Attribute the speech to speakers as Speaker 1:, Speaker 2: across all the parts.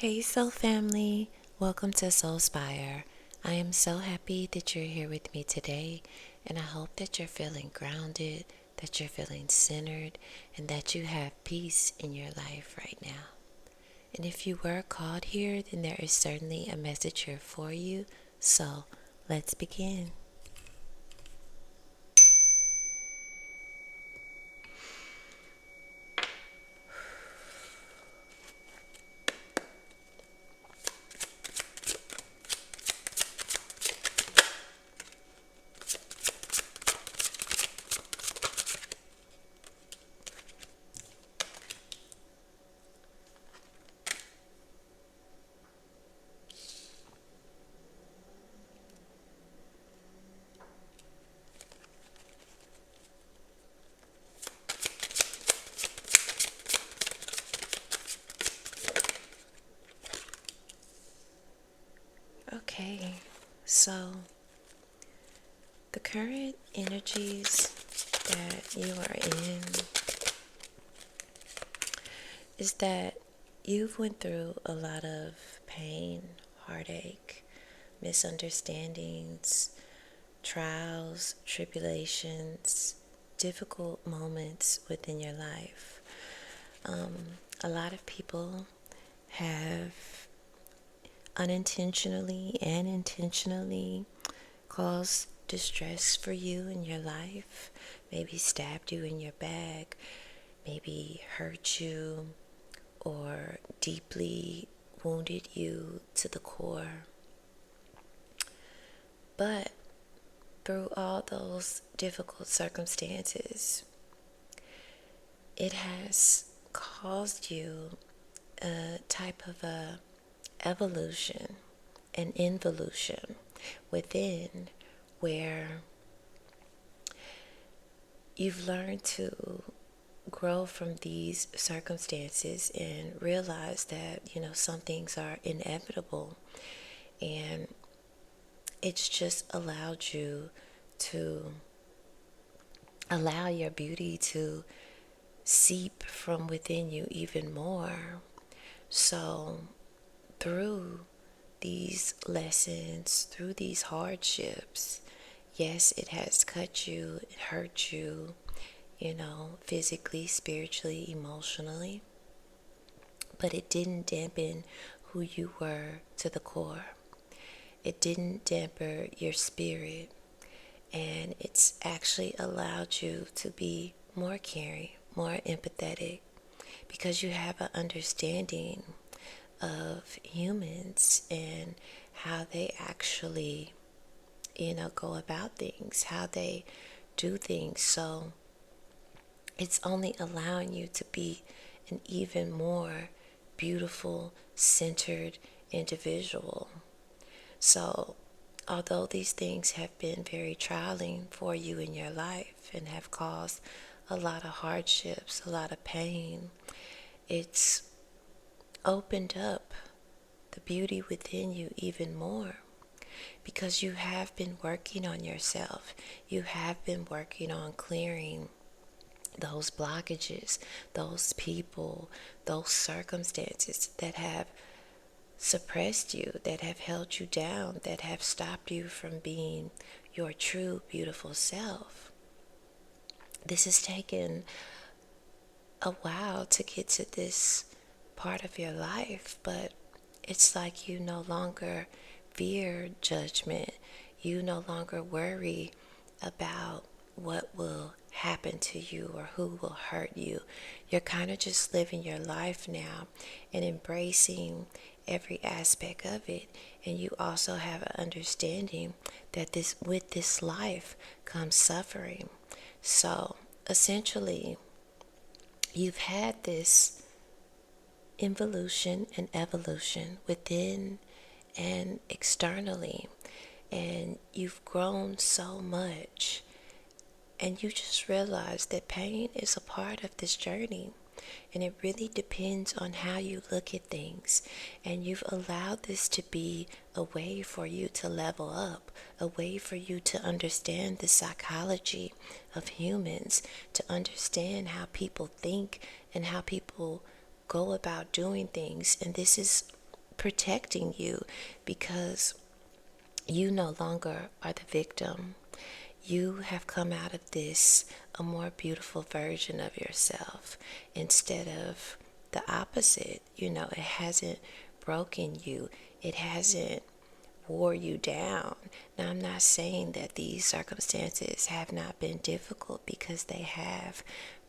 Speaker 1: Hey Soul Family, welcome to Soulspire. I am so happy that you're here with me today, and I hope that you're feeling grounded, that you're feeling centered, and that you have peace in your life right now. And if you were called here, then there is certainly a message here for you. So let's begin. Okay, so the current energies that you are in is that you've went through a lot of pain, heartache, misunderstandings, trials, tribulations, difficult moments within your life. A lot of people have unintentionally and intentionally caused distress for you in your life, maybe stabbed you in your back, maybe hurt you, or deeply wounded you to the core. But through all those difficult circumstances, it has caused you a type of a evolution, an involution within, where you've learned to grow from these circumstances and realize that, some things are inevitable, and it's just allowed you to allow your beauty to seep from within you even more. So, through these lessons, through these hardships, yes, it has cut you, it hurt you, physically, spiritually, emotionally, but it didn't dampen who you were to the core. It didn't damper your spirit, and it's actually allowed you to be more caring, more empathetic, because you have an understanding of humans and how they actually, go about things, how they do things. So it's only allowing you to be an even more beautiful, centered individual. So, although these things have been very trying for you in your life and have caused a lot of hardships, a lot of pain, it's opened up the beauty within you even more, because you have been working on yourself. You have been working on clearing those blockages, those people, those circumstances that have suppressed you, that have held you down, that have stopped you from being your true, beautiful self. This has taken a while to get to this part of your life, but it's like you no longer fear judgment. You no longer worry about what will happen to you or who will hurt you. You're kind of just living your life now and embracing every aspect of it. And you also have an understanding that with this life comes suffering. So essentially, you've had this involution and evolution within and externally, and you've grown so much, and you just realize that pain is a part of this journey, and it really depends on how you look at things. And you've allowed this to be a way for you to level up, a way for you to understand the psychology of humans, to understand how people think and how people go about doing things. And this is protecting you, because you no longer are the victim. You have come out of this a more beautiful version of yourself instead of the opposite. It hasn't broken you, it hasn't wore you down. Now, I'm not saying that these circumstances have not been difficult, because they have,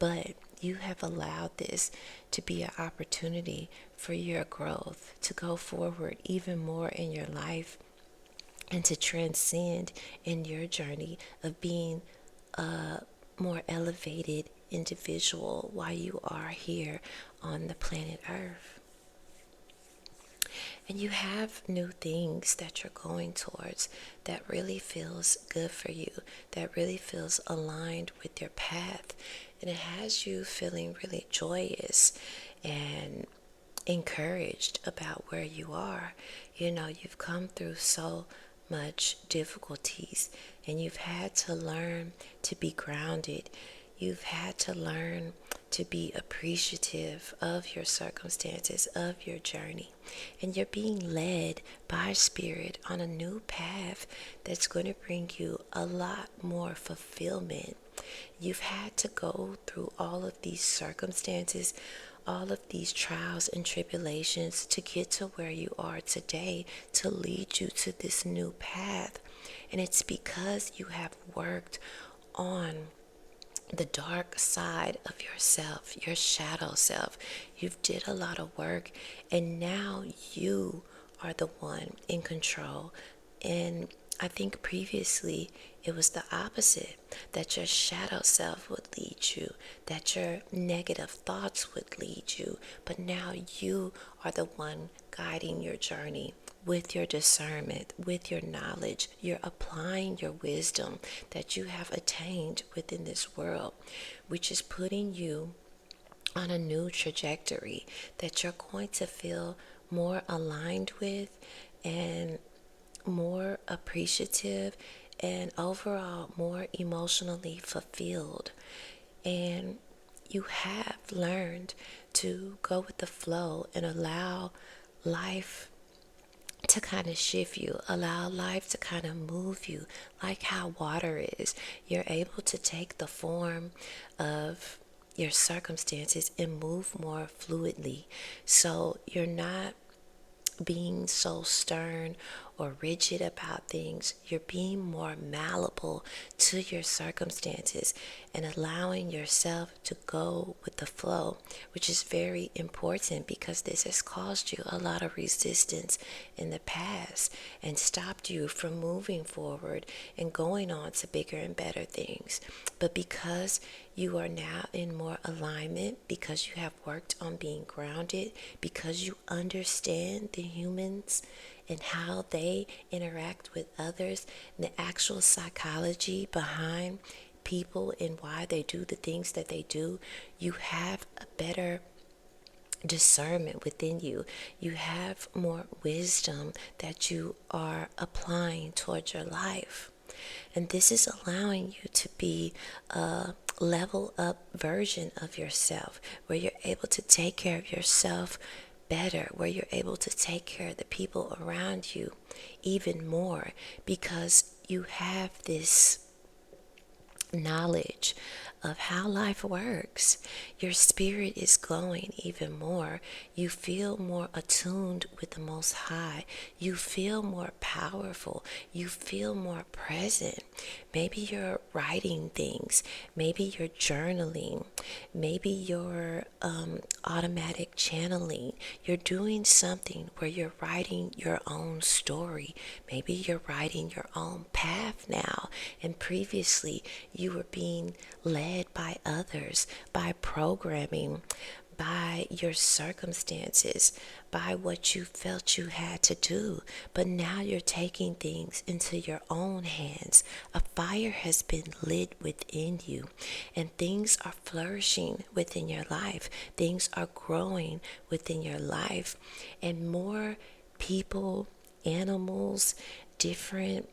Speaker 1: but you have allowed this to be an opportunity for your growth, to go forward even more in your life, and to transcend in your journey of being a more elevated individual while you are here on the planet Earth. And you have new things that you're going towards that really feels good for you, that really feels aligned with your path. And it has you feeling really joyous and encouraged about where you are. You've come through so much difficulties, and you've had to learn to be grounded. You've had to learn to be appreciative of your circumstances, of your journey. And you're being led by Spirit on a new path that's going to bring you a lot more fulfillment. You've had to go through all of these circumstances, all of these trials and tribulations to get to where you are today, to lead you to this new path. And it's because you have worked on the dark side of yourself, your shadow self. You've did a lot of work, and now you are the one in control. And I think previously it was the opposite, that your shadow self would lead you, that your negative thoughts would lead you. But now you are the one guiding your journey with your discernment, with your knowledge. You're applying your wisdom that you have attained within this world, which is putting you on a new trajectory that you're going to feel more aligned with, and more appreciative, and overall more emotionally fulfilled. And you have learned to go with the flow and allow life to kind of shift you, allow life to kind of move you, like how water is. You're able to take the form of your circumstances and move more fluidly. So you're not being so stern or rigid about things. You're being more malleable to your circumstances and allowing yourself to go with the flow, which is very important, because this has caused you a lot of resistance in the past and stopped you from moving forward and going on to bigger and better things. But because you are now in more alignment, because you have worked on being grounded, because you understand the humans and how they interact with others, and the actual psychology behind people and why they do the things that they do, you have a better discernment within you. You have more wisdom that you are applying towards your life. And this is allowing you to be a level up version of yourself, where you're able to take care of yourself better, where you're able to take care of the people around you even more, because you have this knowledge of how life works. Your spirit is glowing even more. You feel more attuned with the Most High. You feel more powerful. You feel more present. Maybe you're writing things. Maybe you're journaling. Maybe you're automatic channeling. You're doing something where you're writing your own story. Maybe you're writing your own path now. And previously, you were being led by others, by programming, by your circumstances, by what you felt you had to do. But now you're taking things into your own hands. A fire has been lit within you, and things are flourishing within your life. Things are growing within your life, and more people, animals, different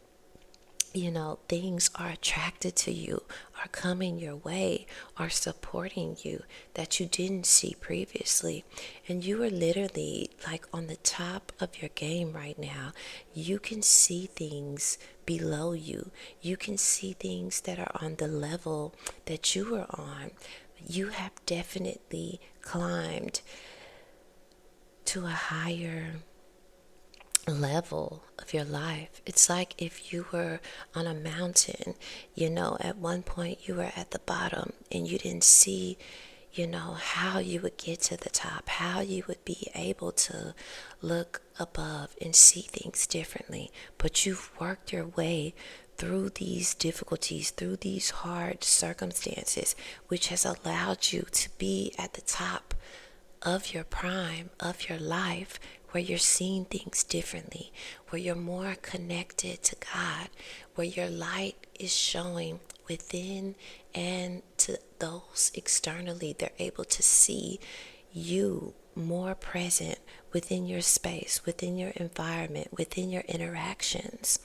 Speaker 1: things are attracted to you, are coming your way, are supporting you that you didn't see previously. And you are literally like on the top of your game right now. You can see things below you, you can see things that are on the level that you are on. You have definitely climbed to a higher level of your life. It's like if you were on a mountain, at one point you were at the bottom and you didn't see, how you would get to the top, how you would be able to look above and see things differently. But you've worked your way through these difficulties, through these hard circumstances, which has allowed you to be at the top of your prime, of your life, where you're seeing things differently, where you're more connected to God, where your light is showing within and to those externally. They're able to see you more present within your space, within your environment, within your interactions.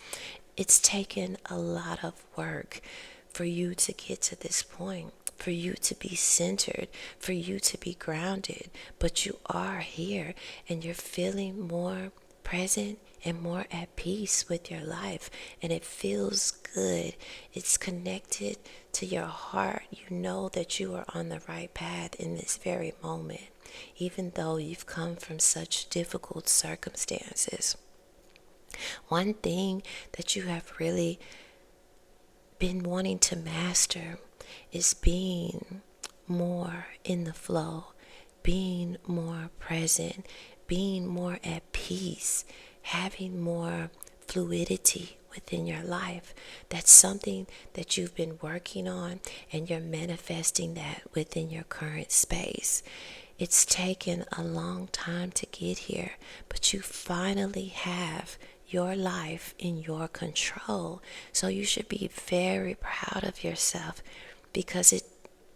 Speaker 1: It's taken a lot of work for you to get to this point, for you to be centered, for you to be grounded. But you are here and you're feeling more present and more at peace with your life. And it feels good. It's connected to your heart. You know that you are on the right path in this very moment, even though you've come from such difficult circumstances. One thing that you have really been wanting to master is being more in the flow, being more present, being more at peace, having more fluidity within your life. That's something that you've been working on, and you're manifesting that within your current space. It's taken a long time to get here, but you finally have your life in your control. So you should be very proud of yourself, because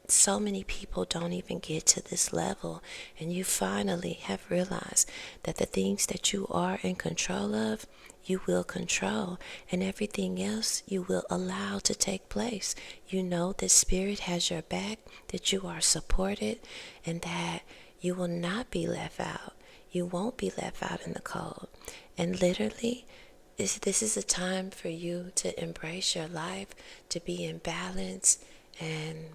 Speaker 1: so many people don't even get to this level, and you finally have realized that the things that you are in control of, you will control, and everything else you will allow to take place. You know that Spirit has your back, that you are supported, and that you will not be left out. You won't be left out in the cold. And literally, this is a time for you to embrace your life, to be in balance, and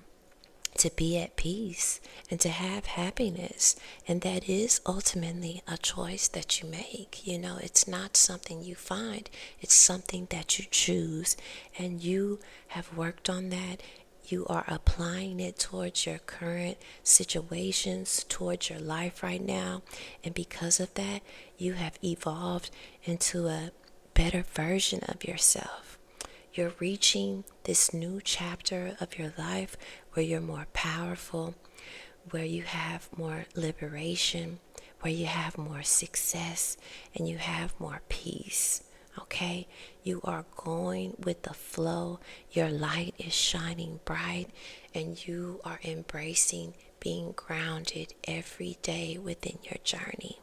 Speaker 1: to be at peace, and to have happiness. And that is ultimately a choice that you make. It's not something you find, it's something that you choose. And you have worked on that. You are applying it towards your current situations, towards your life right now. And because of that, you have evolved into a better version of yourself. You're reaching this new chapter of your life where you're more powerful, where you have more liberation, where you have more success, and you have more peace. Okay? You are going with the flow. Your light is shining bright, and you are embracing being grounded every day within your journey.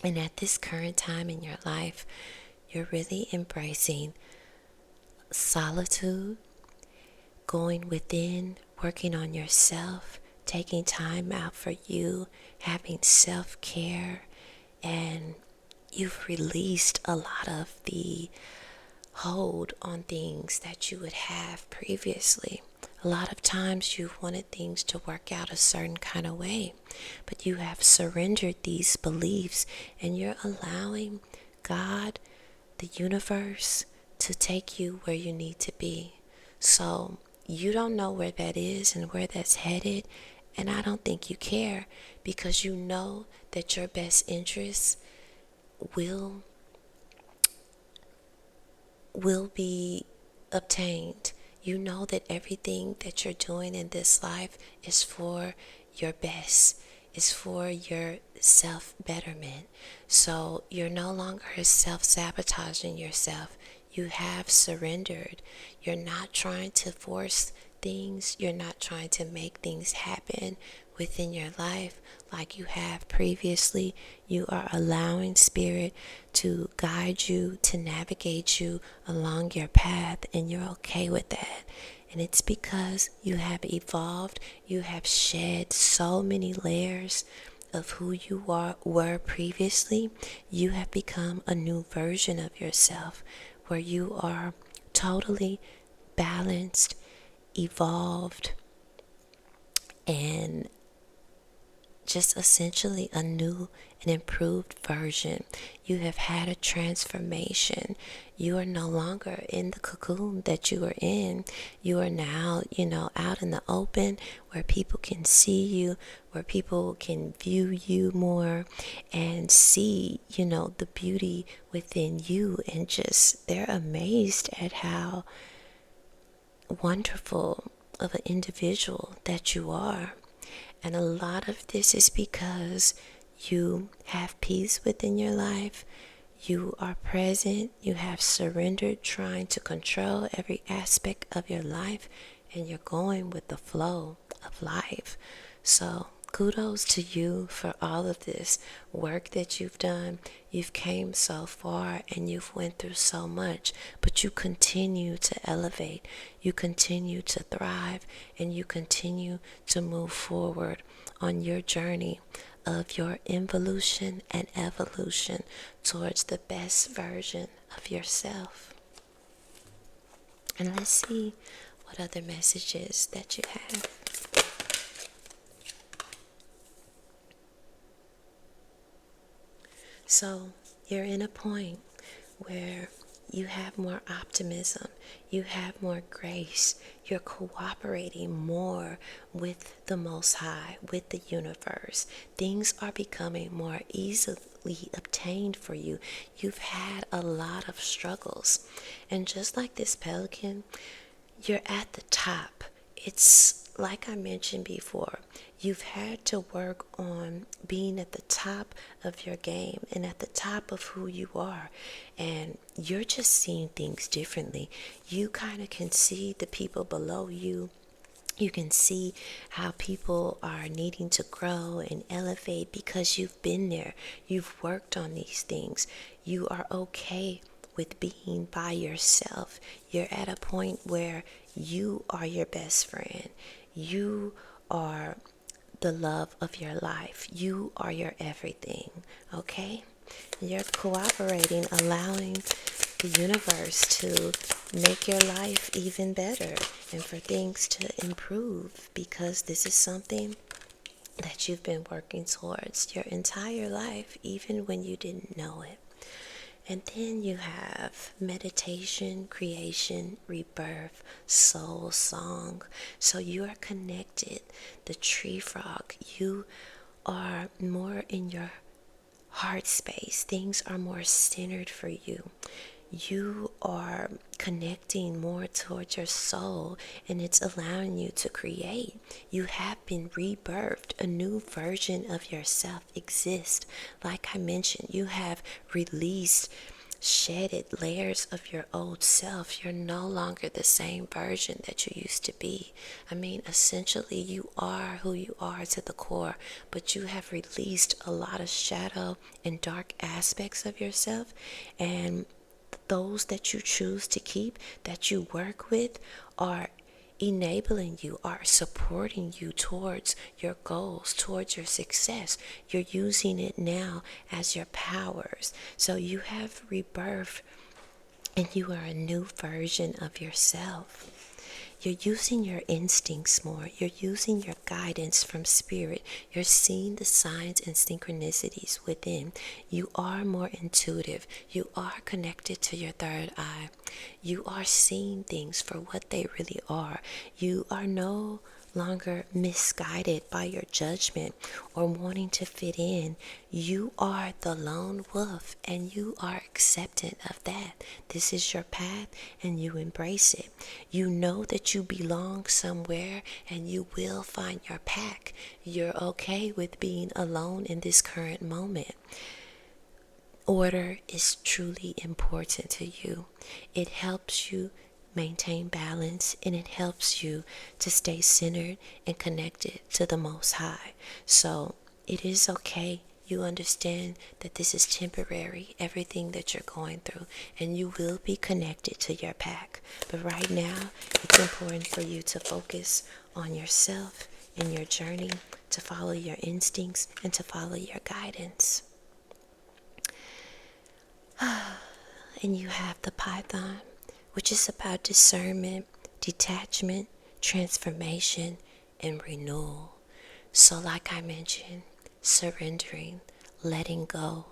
Speaker 1: And at this current time in your life, you're really embracing solitude, going within, working on yourself, taking time out for you, having self-care, and you've released a lot of the hold on things that you would have previously. A lot of times you've wanted things to work out a certain kind of way, but you have surrendered these beliefs, and you're allowing God, the universe, to take you where you need to be. So you don't know where that is and where that's headed, and I don't think you care, because you know that your best interests will be obtained. You know that everything that you're doing in this life is for your best, is for your self-betterment. So you're no longer self-sabotaging yourself. You have surrendered. You're not trying to force things. You're not trying to make things happen within your life like you have previously. You are allowing Spirit to guide you, to navigate you along your path, and you're okay with that. And it's because you have evolved, you have shed so many layers of who you were previously. You have become a new version of yourself where you are totally balanced, evolved, and just essentially a new and improved version. You have had a transformation. You are no longer in the cocoon that you were in. You are now, out in the open where people can see you, where people can view you more and see, the beauty within you. And just, they're amazed at how wonderful of an individual that you are. And a lot of this is because you have peace within your life. You are present. You have surrendered trying to control every aspect of your life. And you're going with the flow of life. So kudos to you for all of this work that you've done. You've came so far and you've went through so much, but you continue to elevate. You continue to thrive, and you continue to move forward on your journey of your involution and evolution towards the best version of yourself. And let's see what other messages that you have. So you're in a point where you have more optimism, you have more grace, you're cooperating more with the Most High, with the universe. Things are becoming more easily obtained for you. You've had a lot of struggles. And just like this pelican, you're at the top. It's like I mentioned before, you've had to work on being at the top of your game and at the top of who you are. And you're just seeing things differently. You kind of can see the people below you. You can see how people are needing to grow and elevate because you've been there. You've worked on these things. You are okay with being by yourself. You're at a point where you are your best friend. You are the love of your life. You are your everything, okay? You're cooperating, allowing the universe to make your life even better and for things to improve, because this is something that you've been working towards your entire life, even when you didn't know it. And then you have meditation, creation, rebirth, soul song. So you are connected. The tree frog, you are more in your heart space. Things are more centered for you. You are connecting more towards your soul, and it's allowing you to create. You have been rebirthed. A new version of yourself exists. Like I mentioned, you have released, shedded layers of your old self. You're no longer the same version that you used to be. I mean, essentially, you are who you are to the core, but you have released a lot of shadow and dark aspects of yourself, and those that you choose to keep, that you work with, are enabling you, are supporting you towards your goals, towards your success. You're using it now as your powers. So you have rebirth, and you are a new version of yourself. You're using your instincts more. You're using your guidance from spirit. You're seeing the signs and synchronicities within. You are more intuitive. You are connected to your third eye. You are seeing things for what they really are. You are no longer misguided by your judgment or wanting to fit in. You are the lone wolf, and you are acceptant of that. This is your path, and you embrace it. You know that you belong somewhere, and you will find your pack. You're okay with being alone in this current moment. Order is truly important to you. It helps you maintain balance, and it helps you to stay centered and connected to the Most High. So it is okay. You understand that this is temporary, everything that you're going through, and you will be connected to your pack. But right now, it's important for you to focus on yourself and your journey, to follow your instincts and to follow your guidance. And you have the Python, which is about discernment, detachment, transformation, and renewal. So, like I mentioned, surrendering, letting go,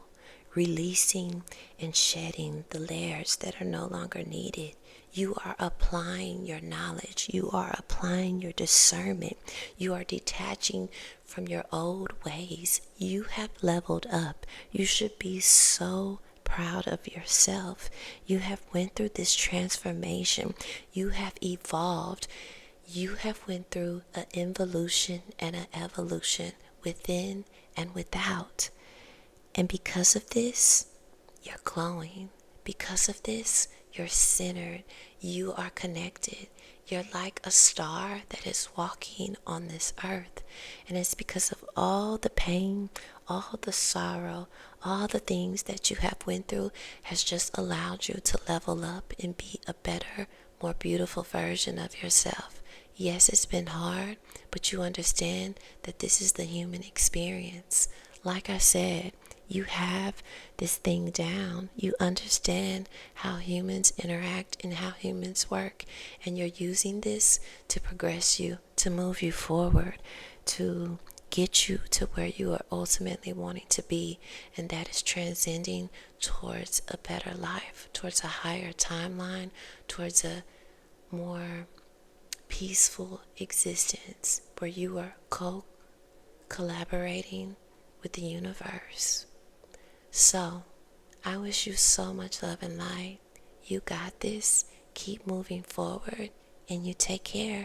Speaker 1: releasing, and shedding the layers that are no longer needed. You are applying your knowledge. You are applying your discernment. You are detaching from your old ways. You have leveled up. You should be so proud of yourself. You have went through this transformation. You have evolved. You have went through an involution and an evolution within and without. And because of this, you're glowing. Because of this, you're centered. You are connected. You're like a star that is walking on this earth. And it's because of all the pain, all the sorrow, all the things that you have went through has just allowed you to level up and be a better, more beautiful version of yourself. Yes, it's been hard, but you understand that this is the human experience. Like I said, you have this thing down. You understand how humans interact and how humans work. And you're using this to progress you, to move you forward, to get you to where you are ultimately wanting to be. And that is transcending towards a better life, towards a higher timeline, towards a more peaceful existence where you are collaborating with the universe. So, I wish you so much love and light. You got this. Keep moving forward, and you take care.